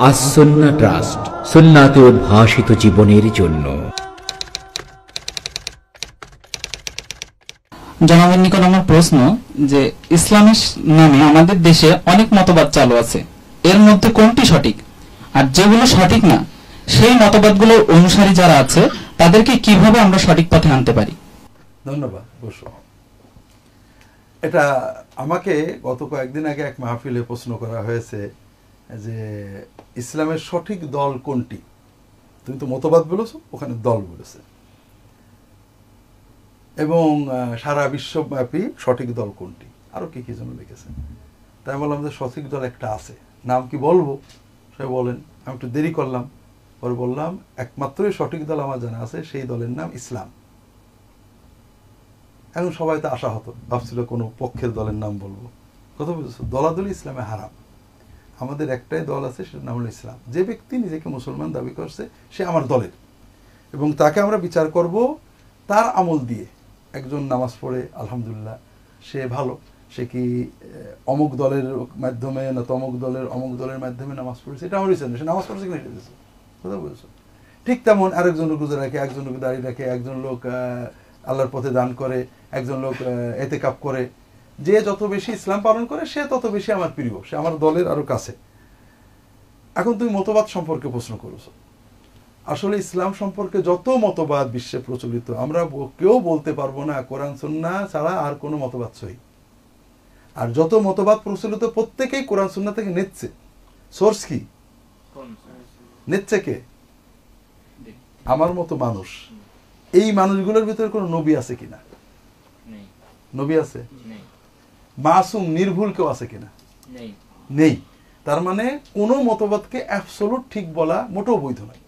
As Sunnah trust, সুন্নাতে উদ্ভাসিত জীবনের জন্য। জনাবের নিকট আমার প্রশ্ন যে ইসলামের নামে আমাদের দেশে অনেক মতবাদ চালু আছে, এর মধ্যে কোনটি সঠিক, আর যেগুলো সঠিক না সেই মতবাদগুলোর অনুসারী যারা আছে তাদেরকে কিভাবে আমরা সঠিক পথে আনতে পারি? ধন্যবাদ। বসো। এটা আমাকে গত কয়েকদিন আগে এক মাহফিলে প্রশ্ন করা হয়েছে যে ইসলামের সঠিক দল কোনটি। তুমি তো মতবাদ বলেছো, ওখানে দল বলেছে, এবং সারা বিশ্বব্যাপী সঠিক দল কোনটি, আরো কি কি যেন লিখেছে। তাই বললাম যে সঠিক দল একটা আছে, নাম কি বলবো? সে বলেন। আমি একটু দেরি করলাম, পরে বললাম একমাত্রই সঠিক দল আমার জানা আছে, সেই দলের নাম ইসলাম। এখন সবাই তো আশা হতো, ভাবছিল কোনো পক্ষের দলের নাম বলবো। কথা বুঝেছো? দলাদলি ইসলামে হারাম। আমাদের একটাই দল আছে, সেটার নাম হলো ইসলাম। যে ব্যক্তি নিজেকে মুসলমান দাবি করছে সে আমার দলের, এবং তাকে আমরা বিচার করব তার আমল দিয়ে। একজন নামাজ পড়ে আলহামদুলিল্লাহ সে ভালো, সে কি অমুক দলের মাধ্যমে না তমুক দলের অমুক দলের মাধ্যমে নামাজ পড়েছে, এটা আমার বিচার না, সে নামাজ পড়েছে কিনা এটা দিয়েছে। কথা বলেছো? ঠিক তেমন আরেকজন লোক রোজা রাখে, একজন লোক দাঁড়িয়ে রাখে, একজন লোক আল্লাহর পথে দান করে, একজন লোক এতেকাপ করে। যে যত বেশি ইসলাম পালন করে সে তত বেশি আমার প্রিয়, সে আমার দলের আরো কাছে। এখন তুমি মতবাদ সম্পর্কে প্রশ্ন করেছো। আসলে ইসলাম সম্পর্কে যত মতবাদ বিশ্বে প্রচলিত, আমরা কেউ বলতে পারবো না কোরআন সুন্নাহ ছাড়া আর কোনো মতবাদ সহি। আর যত মতবাদ প্রচলিত প্রত্যেকেই কোরআন সুন্নাহ থেকে নিচ্ছে। সোর্স কি? নিচ্ছে কে? আমার মতো মানুষ। এই মানুষগুলোর ভিতরে কোনো নবী আছে কিনা? নবী আছে? মাসুম নির্ভুল কেউ আছে কিনা? নেই। তার মানে কোনো মতবাদকে অ্যাবসলিউট ঠিক বলা মোটেও বৈধ নয়।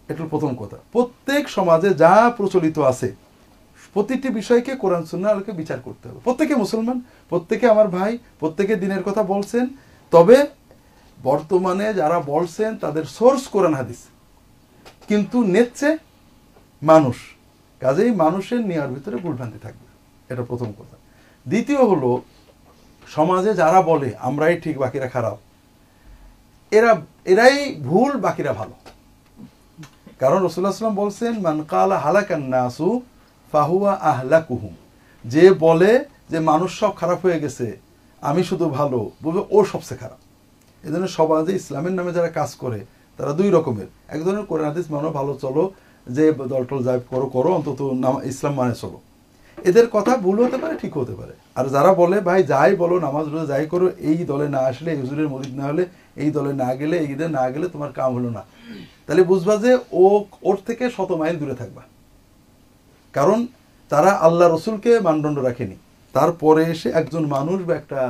এটা প্রথম কথা। প্রত্যেক সমাজে যা প্রচলিত আছে প্রতিটি বিষয়কে কোরআন সুন্নাহ আলোকে বিচার করতে হবে। প্রত্যেকে মুসলমান, প্রত্যেকে আমার ভাই, প্রত্যেকে দিনের কথা বলছেন, তবে বর্তমানে যারা বলছেন তাদের সোর্স কোরআন হাদিস, কিন্তু নেচ্ছে মানুষ। কাজেই মানুষের নেওয়ার ভিতরে ভুলভ্রান্তি থাকবে, এটা প্রথম কথা। দ্বিতীয় হলো, সমাজে যারা বলে আমরাই ঠিক বাকিরা খারাপ, এরাই ভুল বাকিরা ভালো। কারণ রাসূলুল্লাহ সাল্লাল্লাহু আলাইহি ওয়াসাল্লাম বলছেন মান কালা হালাকান নাসু ফাহুয়া আহলাকুহুম, যে বলে যে মানুষ সব খারাপ হয়ে গেছে আমি শুধু ভালো, বলবে ও সবচেয়ে খারাপ। এই জন্য সমাজে ইসলামের নামে যারা কাজ করে তারা দুই রকমের। এক ধরনের কোরআন হাদিস মানো, ভালো চলো, যে দলটল যাই করো অন্তত ইসলাম মানে চলো। এদের কথা ভুল হতে পারে, ঠিক হতে পারে। আর যারা বলে ভাই যাই বলো, নামাজ রোজা যাই করো, এই দলে না আসলে, এই হুজুরের মুরিদ না হলে, এই দলে না গেলে, এই ঈদে না গেলে তোমার কাম হলো না, তাহলে বুঝবা যে ওর থেকে 100 মাইল দূরে থাকবা। কারণ তারা আল্লাহ রসুলকে মানদণ্ড রাখেনি, তারপরে এসে একজন মানুষ বা একটা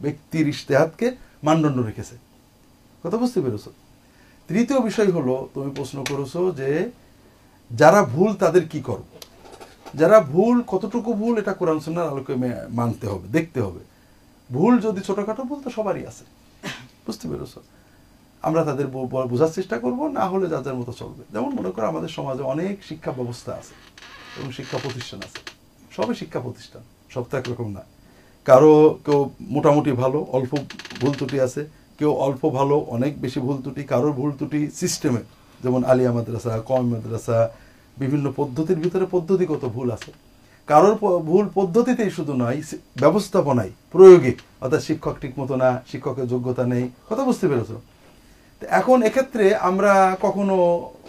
ব্যক্তির ইজতিহাদকে মানদণ্ড রেখেছে। কথা বুঝতে পেরেছো? তৃতীয় বিষয় হলো, তুমি প্রশ্ন করেছো যে যারা ভুল তাদের কি করব। যারা ভুল, কতটুকু ভুল, এটা কোরআন সুন্নাহর আলোকে মানতে হবে, দেখতে হবে। ভুল যদি ছোটখাটো ভুল তো সবারই আছে, বুঝতে পেরেছো? আমরা তাদের বোঝার চেষ্টা করব, না হলে যার যার মতো চলবে। যেমন মনে করো আমাদের সমাজে অনেক শিক্ষা ব্যবস্থা আছে এবং শিক্ষা প্রতিষ্ঠান আছে, সবই শিক্ষা প্রতিষ্ঠান, সব তো একরকম না। কারো কেউ মোটামুটি ভালো, অল্প ভুল ত্রুটি আছে, কেউ অল্প ভালো, অনেক বেশি ভুল ত্রুটি। কারোর ভুল ত্রুটি সিস্টেমে, যেমন আলিয়া মাদ্রাসা, কওমি মাদ্রাসা, বিভিন্ন পদ্ধতির ভিতরে পদ্ধতিগত ভুল আছে। কারোর ভুল পদ্ধতিতেই শুধু নয়, ব্যবস্থাপনায়, প্রয়োগে, অর্থাৎ শিক্ষক ঠিক মতো না, শিক্ষকের যোগ্যতা নেই। কথা বুঝতে পেরেছো? এখন এক্ষেত্রে আমরা কখনো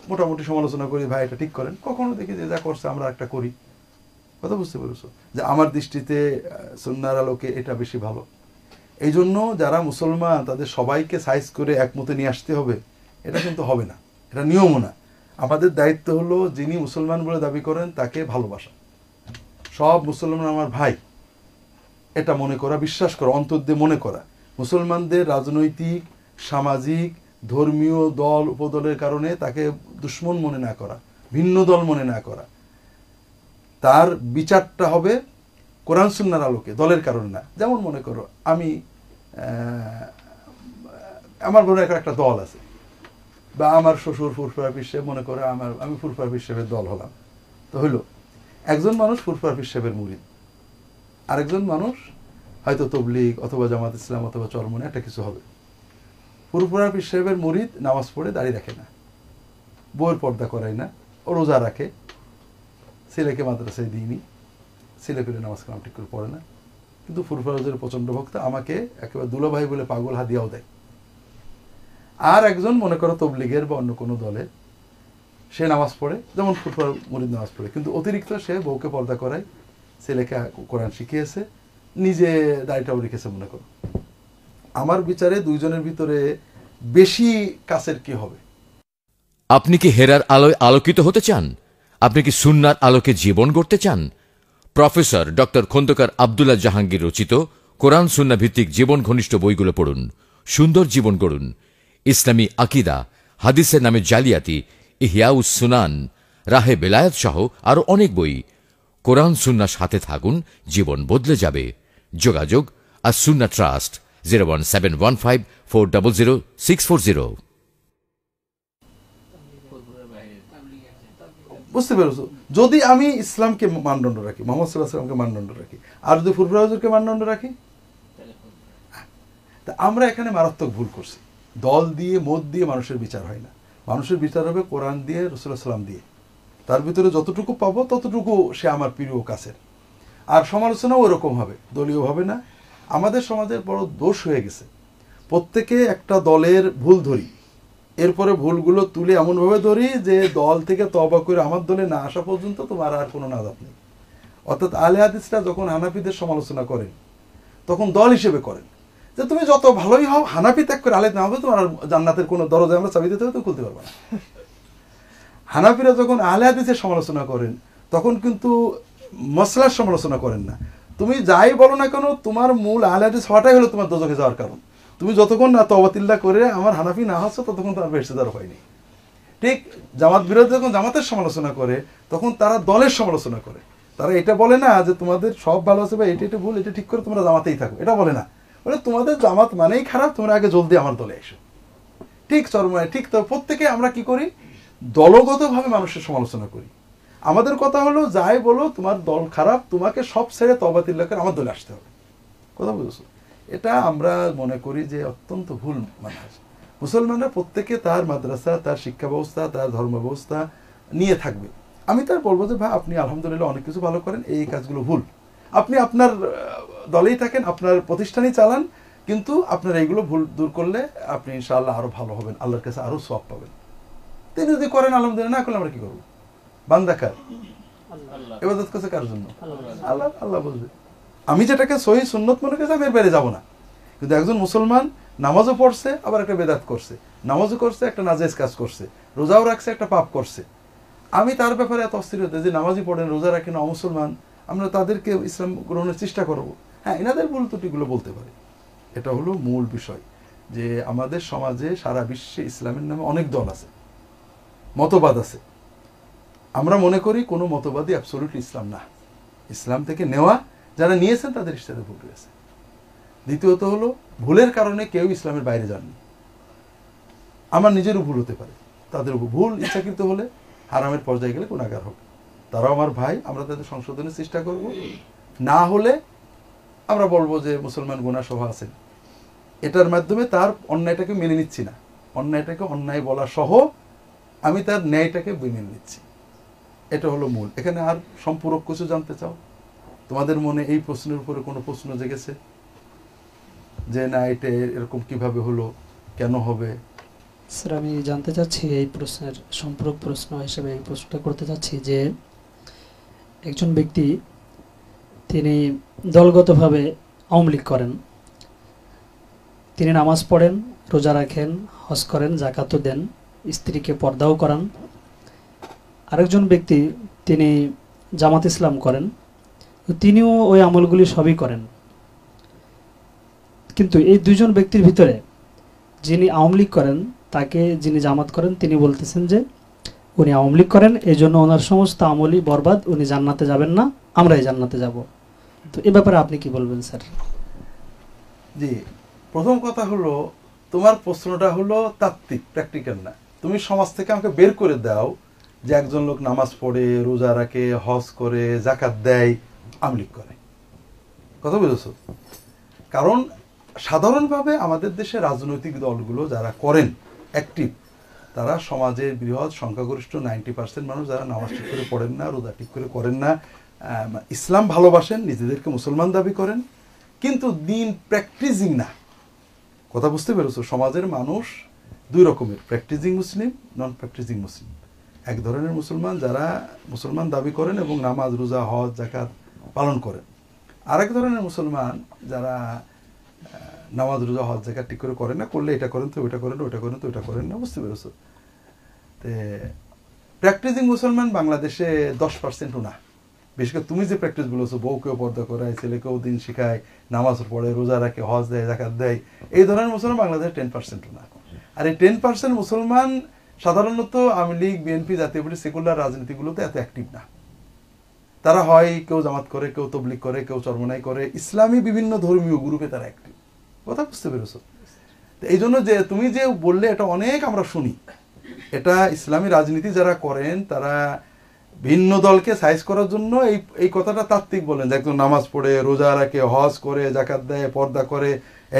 মোটামুটি সমালোচনা করি, ভাই এটা ঠিক করেন, কখনো দেখি যে যা করছে আমরা একটা করি। কথা বুঝতে পেরেছো? যে আমার দৃষ্টিতে সুন্নাহর আলোকে এটা বেশি ভালো। এই জন্য যারা মুসলমান তাদের সবাইকে সাইজ করে একমতে নিয়ে আসতে হবে, এটা কিন্তু হবে না, এটা নিয়মও না। আমাদের দায়িত্ব হলো যিনি মুসলমান বলে দাবি করেন তাকে ভালোবাসা, সব মুসলমান আমার ভাই এটা মনে করা, বিশ্বাস করা, অন্তর দিয়ে মনে করা। মুসলমানদের রাজনৈতিক, সামাজিক, ধর্মীয় দল উপদলের কারণে তাকে দুশমন মনে না করা, ভিন্ন দল মনে না করা। তার বিচারটা হবে কোরআন সুন্নাহর আলোকে, দলের কারণে না। যেমন মনে করো আমার মনে একটা দল আছে, বা আমার শ্বশুর ফুরফুরা পিসে, মনে করে আমি ফুরফুরা পিসের দল হলাম, তো হইলো একজন মানুষ ফুরফুরা পীর সাহেবের মুরিদ, আরেকজন মানুষ হয়তো তবলিগ অথবা জামাত ইসলাম অথবা চরমনে একটা কিছু হবে। ফুরফুরা পীর সাহেবের মুরিদ নামাজ পড়ে দাঁড়িয়ে রাখে না, বইয়ের পর্দা করায় না, ও রোজা রাখে, ছেলেকে মাদ্রাসায় দিইনি, ছেলে পেলে নামাজ কালাম ঠিক করে পড়ে না, কিন্তু ফুরফুরা হুজুরের প্রচন্ড ভক্ত, আমাকে একেবারে দুলাভাই বলে পাগল হাদিয়াও দেয়। আর একজন মনে করো তবলিগের বা অন্য কোনো দলের, সে নামাজ পড়ে, যেমন ফুরফুরা মুরিদ নামাজ পড়ে, কিন্তু অতিরিক্ত সে বউকে পর্দা করায়, ছেলেকে কোরআন শিখিয়েছে, নিজে দাড়িটাও রেখেছে। মনে করো আমার বিচারে দুইজনের ভিতরে বেশি কাছের কি হবে? আপনি কি হেরার আলোয় আলোকিত হতে চান? আপনি কি সুন্নার আলোকে জীবন গড়তে চান? প্রফেসর ডক্টর খন্দকার আব্দুল্লাহ জাহাঙ্গীর রচিত কোরআন সুন্না ভিত্তিক জীবন ঘনিষ্ঠ বইগুলো পড়ুন, সুন্দর জীবন গড়ুন। ইসলামী আকিদা, হাদিসের নামে জালিয়াতি, ইহয়াউস সুনান, রাহে বেলায়েত সহ আরো অনেক বই। কোরআন সুন্নার সাথে থাকুন, জীবন বদলে যাবে। যোগাযোগ আর সুন্না ট্রাস্ট 01715400640। বুঝতে পেরেছো? যদি আমি ইসলামকে মানদণ্ড রাখি, মোহাম্মদ সাল্লাল্লাহু আলাইহি ওয়াসাল্লামকে মানদণ্ড রাখি, আর যদি ফুরফুরা হুজুরকে মানদণ্ড রাখি, তা আমরা এখানে মারাত্মক ভুল করছি। দল দিয়ে মত দিয়ে মানুষের বিচার হয় না, মানুষের বিচার হবে কোরআন দিয়ে, রাসূলুল্লাহ সাল্লাম দিয়ে। তার ভিতরে যতটুকু পাবো ততটুকু সে আমার প্রিয় কাছের। আর সমালোচনাও ওরকম হবে, দলীয় হবে না। আমাদের সমাজের বড় দোষ হয়ে গেছে, প্রত্যেকে একটা দলের ভুল ধরি, এরপরে ভুলগুলো তুলে এমনভাবে ধরি যে দল থেকে তওবা করে আমার দলে না আসা পর্যন্ত তোমার আর কোনো নাজাত নেই। অর্থাৎ আহলে হাদিসরা যখন হানাফিদের সমালোচনা করেন তখন দল হিসেবে করেন যে তুমি যত ভালোই হও, হানাফি ত্যাগ করে আহলে না হবে, তোমার জান্নাতের কোনো দরজা আমরা চাবি দিতে হবে, তুমি খুলতে পারবে না। হানাফিরা যখন আহলে হাদিসের সমালোচনা করেন তখন কিন্তু মসলার সমালোচনা করেন না। তুমি যাই বলো না কেন, তোমার মূল আহলে হাদিস হওয়াটাই হলো তোমার দোজখে যাওয়ার কারণ। তুমি যতক্ষণ না তওবাতিল্লাহ করে আমার হানাফি না হচ্ছ ততক্ষণ তোমার বেহেশতে যাওয়ার হয়নি। ঠিক জামাত বিরোধী যখন জামাতের সমালোচনা করে তখন তারা দলের সমালোচনা করে। তারা এটা বলে না যে তোমাদের সব ভালো আছে বা এটা ভুল, এটা ঠিক করে তোমরা জামাতেই থাকো, এটা বলে না। বলে তোমাদের জামাত মানেই খারাপ, তোমরা আগে জলদি আমার দলে এসো। ঠিক চরমায় ঠিক। তো প্রত্যেকে আমরা কি করি, দলগতভাবে মানুষের সমালোচনা করি। আমাদের কথা হলো যাই বলো তোমার দল খারাপ, তোমাকে সব ছেড়ে তওবাতিল্লাহ করে আমার দলে আসতে হবে। কথা বুঝেছো? এটা আমরা মনে করি যে অত্যন্ত ভুল মানহাজ। মুসলমানরা প্রত্যেকে তার মাদ্রাসা, তার শিক্ষা ব্যবস্থা, তার ধর্ম ব্যবস্থা নিয়ে থাকবে। আমি তার বলবো যে ভাই আপনি আলহামদুলিল্লাহ অনেক কিছু ভালো করেন, এই কাজগুলো ভুল, আপনি আপনার দলেই থাকেন, আপনার প্রতিষ্ঠানই চালান, কিন্তু আপনার এইগুলো ভুল দূর করলে আপনি ইনশাআল্লাহ আরো ভালো হবেন, আল্লাহর কাছে আরো সওয়াব পাবেন। তিনি যদি করেন আলহামদুলিল্লাহ, না করলে আমরা কি করবো? বান্দা কার? ইবাদত করছে কার জন্য? আল্লাহ। আল্লাহ বলবে। আমি যেটাকে সহিহ সুন্নত মনে করছি আমি এর বাইরে যাবো না। কিন্তু একজন মুসলমান নামাজও পড়ছে, আবার একটা বেদাত করছে, নামাজও করছে, একটা নাজায়েজ কাজ করছে, রোজাও রাখছে, একটা পাপ করছে, আমি তার ব্যাপারে এত অস্থির হতে যে নামাজই পড়েন, রোজা রাখেন, অমুসলমান, আমরা তাদেরকে ইসলাম গ্রহণের চেষ্টা করবো। হ্যাঁ, এনাদের ভুল ত্রুটিগুলো বলতে পারি। এটা হলো মূল বিষয় যে আমাদের সমাজে সারা বিশ্বে ইসলামের নামে অনেক দল আছে, মতবাদ আছে। আমরা মনে করি কোনো মতবাদই অ্যাবসলিউট ইসলাম না, ইসলাম থেকে নেওয়া, যারা নিয়েছেন তাদের সাথে ভুল রয়েছে। দ্বিতীয়ত হলো ভুলের কারণে কেউ ইসলামের বাইরে যাননি। আমার নিজেরও ভুল হতে পারে, তাদের ভুল ইচ্ছাকৃত হলে হারামের পর্যায়ে গেলে গুনাহগার হবে, তারাও আমার ভাই, আমরা তাদের সংশোধনের চেষ্টা করব। না হলে আমরা বলবো যে মুসলমান গুনাহ সহ আছেন, এটার মাধ্যমে তার অন্যায়টাকে মেনে নিচ্ছি না, অন্যায়টাকে অন্যায় বলা সহ আমি তার ন্যায়টাকে মেনে নিচ্ছি। এটা হলো মূল। এখানে আর সম্পূরক কিছু জানতে চাও? তোমাদের মনে এই প্রশ্নের উপরে কোনো প্রশ্ন জেগেছে যে না এটা এরকম কিভাবে হলো, কেন হবে? স্যার আমি জানতে চাচ্ছি, এই প্রশ্নের সম্পূরক প্রশ্ন হিসেবে এই প্রশ্নটা করতে চাচ্ছি যে একজন ব্যক্তি তিনি দলগতভাবে আওয়ামী লীগ করেন, তিনি নামাজ পড়েন, রোজা রাখেন, হজ করেন, যাকাতও দেন, স্ত্রীকে পর্দাও করান। আরেকজন ব্যক্তি তিনি জামাত ইসলাম করেন, তিনিও ওই আমলগুলি সবই করেন। কিন্তু এই দুইজন ব্যক্তির ভিতরে যিনি আওয়ামী লীগ করেন, তাকে যিনি জামাত করেন, তিনি বলতেছেন যে উনি আওয়ামী লীগ করেন, এই জন্য ওনার সমস্ত আমলই বরবাদ, উনি জান্নাতে যাবেন না, আমরাই জান্নাতে যাব। তো এ ব্যাপারে আপনি কি বলবেন স্যার? জি, প্রথম কথা হলো তোমার প্রশ্নটা হলো তাত্ত্বিক, প্র্যাকটিক্যাল না। তুমি সমাজ থেকে আমাকে বের করে দাও, যে একজন লোক নামাজ পড়ে, রোজা রাখে, হজ করে, জাকাত দেয়, আমলিক করে। কথা বুঝেছ? কারণ সাধারণভাবে আমাদের দেশে রাজনৈতিক দলগুলো যারা করেন অ্যাক্টিভ, তারা সমাজের বৃহৎ সংখ্যাগরিষ্ঠ 90% মানুষ যারা নামাজ ঠিক করে পড়েন না, রোজা ঠিক করে করেন না, ইসলাম ভালোবাসেন, নিজেদেরকে মুসলমান দাবি করেন, কিন্তু দিন প্র্যাকটিসিং না। কথা বুঝতে পেরেছো? সমাজের মানুষ দুই রকমের, প্র্যাকটিসিং মুসলিম, নন প্র্যাকটিসিং মুসলিম। এক ধরনের মুসলমান যারা মুসলমান দাবি করেন এবং নামাজ, রোজা, হজ, জাকাত পালন করেন। আরেক ধরনের মুসলমান যারা নামাজ, রোজা, হজ, জাকাত ঠিক করে করেন না, করলে এটা করেন তো ওইটা করেন, ওইটা করেন তো ওইটা করেন না। বুঝতে পেরেছো? প্র্যাকটিসিং মুসলমান বাংলাদেশে 10%ও না। বিশেষ করে তুমি যে প্র্যাকটিস বলেছো, বউকেও পর্দা করায়, ছেলেকেও দিন শিখায়, নামাজ পড়ে, রোজা রাখে, হজ দেয়, জাকাত দেয়, এই ধরনের মুসলমান বাংলাদেশে 10%ও না। আর এই 10% মুসলমান সাধারণত আওয়ামী লীগ, বিএনপি, জাতীয় পার্টি, সেকুলার রাজনীতিগুলোতে এত অ্যাক্টিভ না। তারা হয় কেউ জামাত করে, কেউ তবলিগ করে, কেউ চরমনাই করে, ইসলামী বিভিন্ন ধর্মীয় গ্রুপে তারা অ্যাক্টিভ। কথা বুঝতে পেরেছো? এই জন্য যে তুমি যে বললে, এটা অনেক আমরা শুনি, এটা ইসলামী রাজনীতি যারা করেন তারা ভিন্ন দলকে সাইজ করার জন্য এই কথাটা তাত্ত্বিক বলেন, যে একজন নামাজ পড়ে, রোজা রাখে, হজ করে, জাকাত দেয়, পর্দা করে,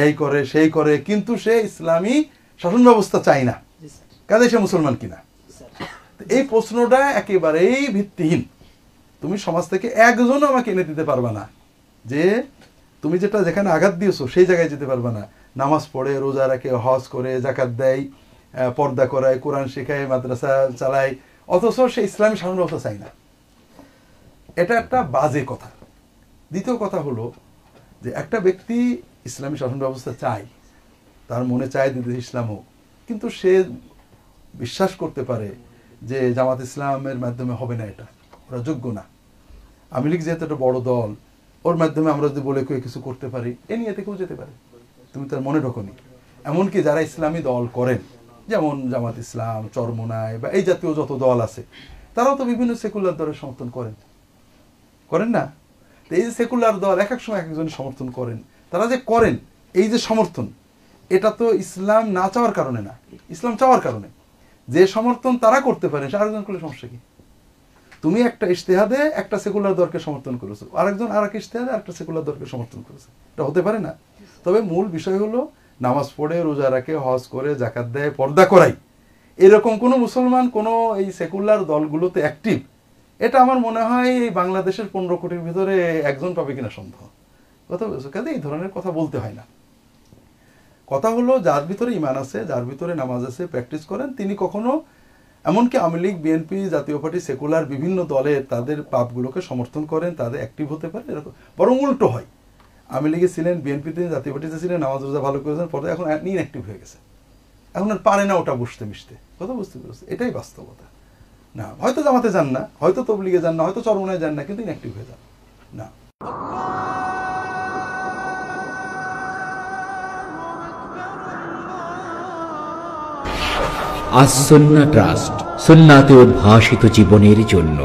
এই করে, সেই করে, কিন্তু সে ইসলামী শাসন ব্যবস্থা চায় না, কাজে সে মুসলমান কিনা? এই প্রশ্নটা একেবারেই ভিত্তিহীন। তুমি সমাজ থেকে একজনও আমাকে এনে দিতে পারবে না যে তুমি যেটা যেখানে আঘাত দিয়েছো সেই জায়গায় যেতে পারবে না। নামাজ পড়ে, রোজা রাখে, হজ করে, জাকাত দেয়, পর্দা করায়, কোরআন শেখায়, মাদ্রাসা চালায়, অথচ সে ইসলামী শাসন ব্যবস্থা চায় না। এটা একটা বাজে কথা। দ্বিতীয় কথা হলো যে একটা ব্যক্তি ইসলামী শাসন ব্যবস্থা চায়, তার মনে চায় যে ইসলাম হোক, কিন্তু সে বিশ্বাস করতে পারে যে জামাত ইসলামের মাধ্যমে হবে না, এটা ওরা যোগ্য না। আওয়ামী লীগ যেহেতু একটা বড় দল, ওর মাধ্যমে আমরা যদি বলে কেউ কিছু করতে পারি, এ নিয়ে কেউ যেতে পারে, তুমি তার মনে ঢোকনি। এমনকি যারা ইসলামী দল করেন, যেমন জামাত ইসলাম, চরমোনাই বা এই জাতীয় যত দল আছে, তারাও তো বিভিন্ন সেকুলার দলের সমর্থন করেন না? তো এই যে সেকুলার দল এক এক সময় এক একজনের সমর্থন করেন, তারা যে করেন এই যে সমর্থন, এটা তো ইসলাম না চাওয়ার কারণে না, ইসলাম চাওয়ার কারণে। যে সমর্থন তারা করতে পারেন, সে আরেকজন করলে সমস্যা কি? তুমি একটা ইজতিহাদে একটা সেকুলার দলকে সমর্থন করেছো, আরেকজন আর এক ইজতিহাদে একটা সেকুলার দলকে সমর্থন করেছে, এটা হতে পারে না। তবে মূল বিষয় হলো নামাজ পড়ে, রোজা রাখে, হজ করে, জাকাত দেয়, পর্দা করাই, এরকম কোনো মুসলমান কোনো এই সেকুলার দলগুলোতে অ্যাক্টিভ, এটা আমার মনে হয় এই বাংলাদেশের 15 কোটির ভিতরে একজন পাবে কিনা সন্দেহ। কথা বলছো? কাজে এই ধরনের কথা বলতে হয় না। কথা হলো যার ভিতরে ইমান আছে, যার ভিতরে নামাজ আছে, প্র্যাকটিস করেন, তিনি কখনো, এমনকি আওয়ামী লীগ, বিএনপি, জাতীয় পার্টি, সেকুলার বিভিন্ন দলের তাদের পাপগুলোকে সমর্থন করেন, তাদের অ্যাক্টিভ হতে পারে, এরকম। বরং উল্টো হয়, আওয়ামী লীগে ছিলেন, বিএনপিতে, জাতীয় পার্টিতে ছিলেন, নামাজ রোজা ভালো করেছেন, পরে এখন ইনঅ্যাক্টিভ হয়ে গেছে, এখন আর পারে না ওটা বসতে মিশতে। কথা বুঝতে পেরেছে? এটাই বাস্তবতা। না হয়তো জামাতে যান না, হয়তো তবলিগে যান না, হয়তো চরমোনায় যান না, কিন্তু ইনঅ্যাক্টিভ হয়ে যান না। আস সুন্নাহ ট্রাস্ট, সুন্নাতে উদ্ভাসিত জীবনের জন্য।